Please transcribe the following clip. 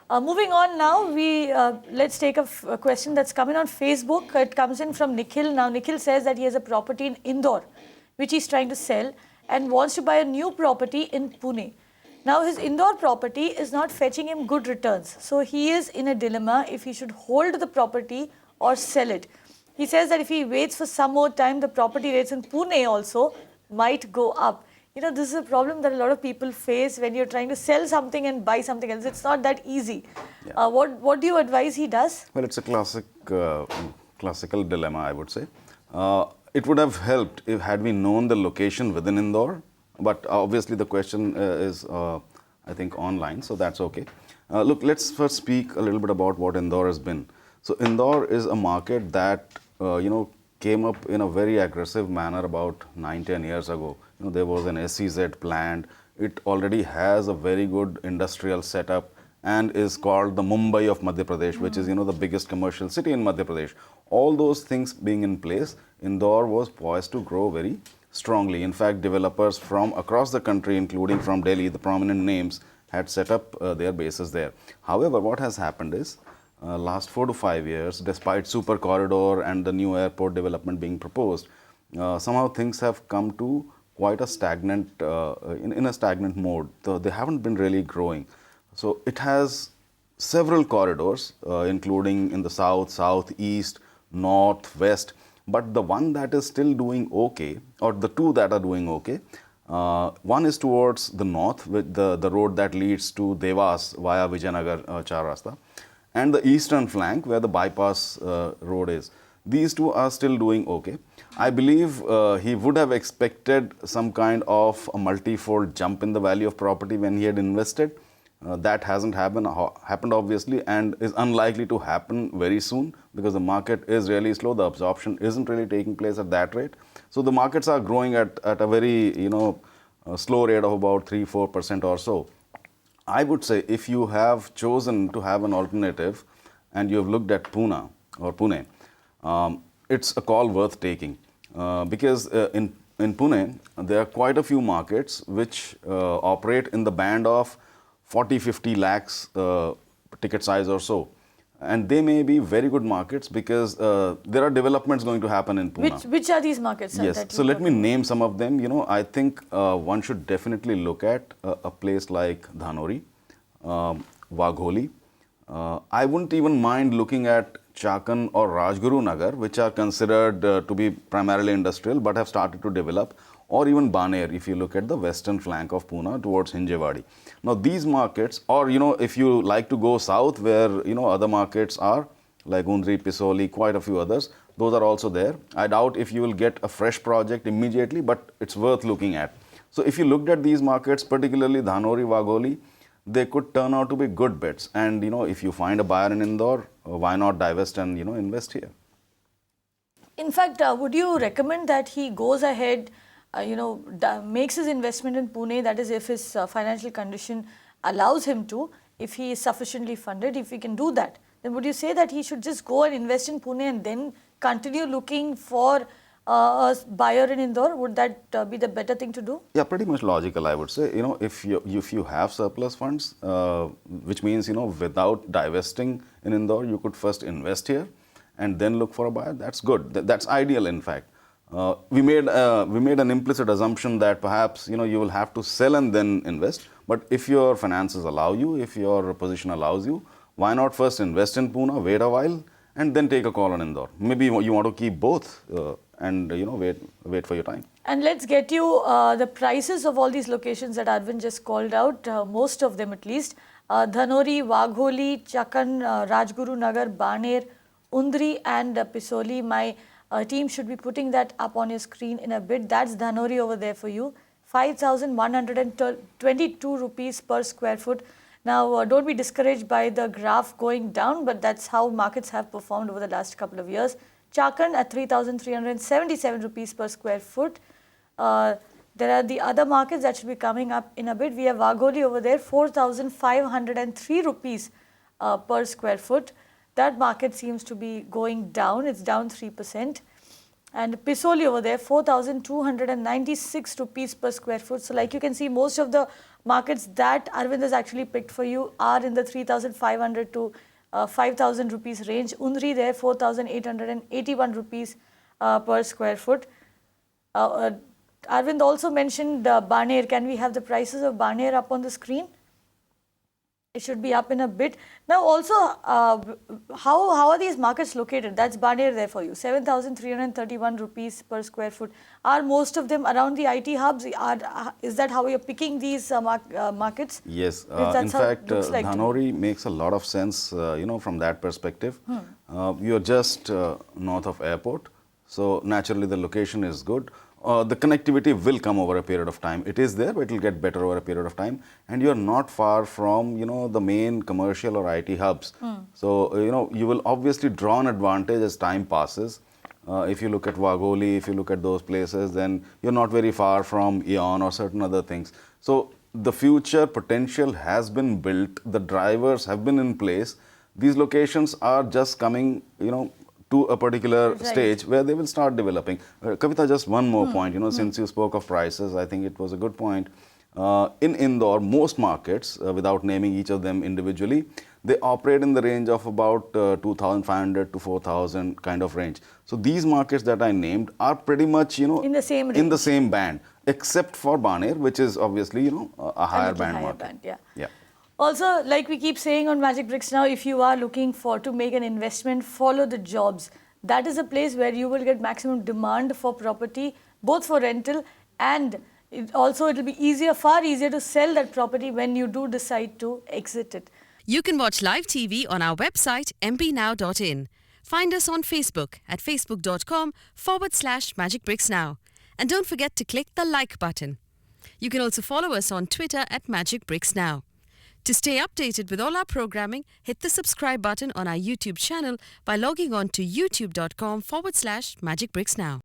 Moving on now, let's take a question that's coming on Facebook. It comes in from Nikhil. Now, Nikhil says that he has a property in Indore, which he's trying to sell and wants to buy a new property in Pune. Now, his Indore property is not fetching him good returns. So, he is in a dilemma if he should hold the property or sell it. He says that if he waits for some more time, the property rates in Pune also might go up. You know, this is a problem that a lot of people face when you're trying to sell something and buy something else. It's not that easy. Yeah. What do you advise he does? Well, it's a classical dilemma, I would say. It would have helped if had we known the location within Indore, but obviously the question is, I think, online, so that's okay. Look, let's first speak a little bit about what Indore has been. So Indore is a market that, came up in a very aggressive manner about 9-10 years ago. There was an SEZ planned. It already has a very good industrial setup and is called the Mumbai of Madhya Pradesh, which is, the biggest commercial city in Madhya Pradesh. All those things being in place, Indore was poised to grow very strongly. In fact, developers from across the country, including from Delhi, the prominent names, had set up their bases there. However, what has happened is, last 4 to 5 years, despite Supercorridor and the new airport development being proposed, somehow things have come to quite a stagnant, in a stagnant mode. They haven't been really growing. So it has several corridors, including in the south, southeast, north, west. But the one that is still doing okay, or the two that are doing okay, one is towards the north with the road that leads to Dewas via Vijaynagar Rasta, and the eastern flank where the bypass road is. These two are still doing okay. I believe he would have expected some kind of a multi-fold jump in the value of property when he had invested. That hasn't happened obviously, and is unlikely to happen very soon because the market is really slow. The absorption isn't really taking place at that rate. So the markets are growing at a very slow rate of about 3-4% or so. I would say if you have chosen to have an alternative and you have looked at Pune, it's a call worth taking because in Pune there are quite a few markets which operate in the band of 40-50 lakhs ticket size or so, and they may be very good markets because there are developments going to happen in Pune. Which are these markets? Yes, so let me name some of them. I think one should definitely look at a place like Dhanori, Wagholi. I wouldn't even mind looking at Chakan or Rajgurunagar, which are considered to be primarily industrial but have started to develop, or even Baner if you look at the western flank of Pune towards Hinjewadi. Now these markets, or if you like to go south where other markets are like Undri, Pisoli, quite a few others, those are also there. I doubt if you will get a fresh project immediately, but it's worth looking at. So if you looked at these markets, particularly Dhanori, Wagholi, they could turn out to be good bets. And if you find a buyer in Indore, why not divest and invest here? In fact, would you recommend that he goes ahead, makes his investment in Pune, that is if his financial condition allows him to, if he is sufficiently funded, if he can do that, then would you say that he should just go and invest in Pune and then continue looking for a buyer in Indore? Would that be the better thing to do? Yeah, pretty much logical, I would say. If you have surplus funds, which means, without divesting in Indore, you could first invest here and then look for a buyer. That's good. That's ideal, in fact. We made an implicit assumption that perhaps, you will have to sell and then invest. But if your finances allow you, if your position allows you, why not first invest in Pune, wait a while, and then take a call on Indore? Maybe you want to keep both and wait for your time. And let's get you the prices of all these locations that Arvind just called out, most of them at least. Dhanori, Wagholi, Chakan, Rajgurunagar, Baner, Undri and Pisoli. My team should be putting that up on your screen in a bit. That's Dhanori over there for you. 5,122 rupees per square foot. Now, don't be discouraged by the graph going down, but that's how markets have performed over the last couple of years. Chakan at 3,377 rupees per square foot. There are the other markets that should be coming up in a bit. We have Wagholi over there, 4,503 rupees per square foot. That market seems to be going down. It's down 3%. And Pisoli over there, 4,296 rupees per square foot. So like you can see, most of the markets that Arvind has actually picked for you are in the 3,500 to 5,000 rupees range. Undri there, 4,881 rupees per square foot. Arvind also mentioned Baner. Can we have the prices of Baner up on the screen? It should be up in a bit. Now also, how are these markets located? That's Baner there for you, 7,331 rupees per square foot. Are most of them around the IT hubs? Is that how you're picking these markets? Yes, in fact, like Dhanori makes a lot of sense, from that perspective. You're just north of airport, so naturally the location is good. The connectivity will come over a period of time. It is there, but it will get better over a period of time. And you're not far from, the main commercial or IT hubs. So, you will obviously draw an advantage as time passes. If you look at Wagholi, if you look at those places, then you're not very far from Eon or certain other things. So, the future potential has been built. The drivers have been in place. These locations are just coming, to a particular stage where they will start developing. Kavita, just one more point, since you spoke of prices, I think it was a good point. In Indore, most markets, without naming each of them individually, they operate in the range of about 2,500 to 4,000 kind of range. So these markets that I named are pretty much, in the same range. In the same band, except for Baner, which is obviously, a higher band market. Yeah. Also, like we keep saying on Magic Bricks now, if you are looking to make an investment, follow the jobs. That is a place where you will get maximum demand for property, both for rental and it will be far easier to sell that property when you do decide to exit it. You can watch live TV on our website mpnow.in. Find us on Facebook at facebook.com/magicbricksnow. And don't forget to click the like button. You can also follow us on Twitter at Magic Bricks Now. To stay updated with all our programming, hit the subscribe button on our YouTube channel by logging on to youtube.com/magicbricksnow.